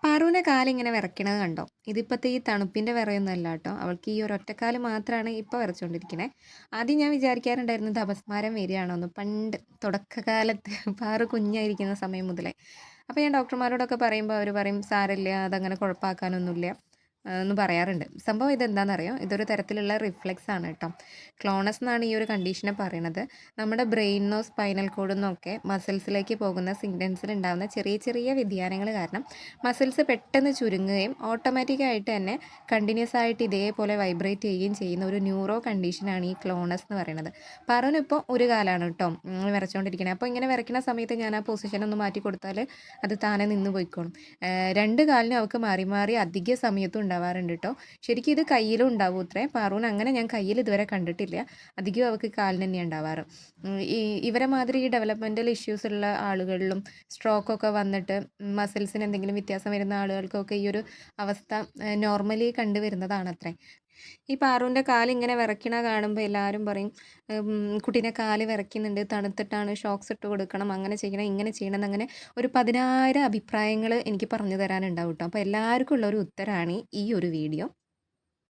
പാറുവിൻ്റെ കാലിങ്ങനെ വിറയ്ക്കണത് കണ്ടോ? ഇതിപ്പോഴത്തെ ഈ തണുപ്പിൻ്റെ വിറയൊന്നുമല്ല കേട്ടോ. അവൾക്ക് ഈ ഒരൊറ്റക്കാല് മാത്രമാണ് ഇപ്പോൾ വിറച്ചുകൊണ്ടിരിക്കണേ. ആദ്യം ഞാൻ വിചാരിക്കാറുണ്ടായിരുന്നു ഇത് അപസ്മാരം വരികയാണോന്ന്. പണ്ട് തുടക്കകാലത്ത് പാറു കുഞ്ഞായിരിക്കുന്ന സമയം മുതലേ. അപ്പോൾ ഞാൻ ഡോക്ടർമാരോടൊക്കെ പറയുമ്പോൾ അവർ പറയും സാരമില്ല, അതങ്ങനെ കുഴപ്പമാക്കാനൊന്നുമില്ല എന്ന് പറയാറുണ്ട്. സംഭവം ഇതെന്താണെന്നറിയോ? ഇതൊരു തരത്തിലുള്ള റിഫ്ലെക്സ് ആണ് കേട്ടോ. ക്ലോണസ് എന്നാണ് ഈ ഒരു കണ്ടീഷനെ പറയണത്. നമ്മുടെ ബ്രെയിനിന്നോ സ്പൈനൽ കോഡിൽ നിന്നൊക്കെ മസിൽസിലേക്ക് പോകുന്ന സിഗ്നൽസിൽ ഉണ്ടാകുന്ന ചെറിയ ചെറിയ വ്യതിയാനങ്ങൾ കാരണം മസിൽസ് പെട്ടെന്ന് ചുരുങ്ങുകയും ഓട്ടോമാറ്റിക്കായിട്ട് തന്നെ കണ്ടിന്യൂസ് ആയിട്ട് ഇതേപോലെ വൈബ്രേറ്റ് ചെയ്യുകയും ചെയ്യുന്ന ഒരു ന്യൂറോ കണ്ടീഷനാണ് ഈ ക്ലോണസ് എന്ന് പറയുന്നത്. പറഞ്ഞിപ്പോൾ ഒരു കാലാണ് കേട്ടോ വിറച്ചുകൊണ്ടിരിക്കണേ. അപ്പോൾ ഇങ്ങനെ വിറയ്ക്കുന്ന സമയത്ത് ഞാൻ ആ പൊസിഷൻ ഒന്ന് മാറ്റി കൊടുത്താൽ അത് താനെ നിന്ന് പോയിക്കോളും. രണ്ട് കാലിനും അവൾക്ക് മാറി മാറി അധിക സമയത്തും ഉണ്ടാവാറുണ്ട് കേട്ടോ. ശരിക്കും ഇത് കയ്യിലും ഉണ്ടാവും ഇത്രേ. പാറൂന് അങ്ങനെ ഞാൻ കയ്യിൽ ഇതുവരെ കണ്ടിട്ടില്ല. അധികവും അവൾക്ക് കാലിന് തന്നെയാണ് ഉണ്ടാവാറ്. ഈ ഇവരെ മാതിരി ഈ ഡെവലപ്മെൻറ്റൽ ഇഷ്യൂസ് ഉള്ള ആളുകളിലും സ്ട്രോക്കൊക്കെ വന്നിട്ട് മസിൽസിന് എന്തെങ്കിലും വ്യത്യാസം വരുന്ന ആളുകൾക്കൊക്കെ ഈ ഒരു അവസ്ഥ നോർമലി കണ്ടുവരുന്നതാണത്രേ. ഈ പാറുവിൻ്റെ കാലിങ്ങനെ വിറയ്ക്കണ കാണുമ്പോൾ എല്ലാവരും പറയും കുട്ടീൻ്റെ കാല് വിറയ്ക്കുന്നുണ്ട്, തണുത്തിട്ടാണ്, ഷോക്സ് ഇട്ട് കൊടുക്കണം, അങ്ങനെ ചെയ്യണം, ഇങ്ങനെ ചെയ്യണം എന്നങ്ങനെ ഒരു 10,000 അഭിപ്രായങ്ങൾ എനിക്ക് പറഞ്ഞു തരാനുണ്ടാവും കേട്ടോ. അപ്പോൾ എല്ലാവർക്കും ഉള്ളൊരു ഉത്തരമാണ് ഈ ഒരു വീഡിയോ.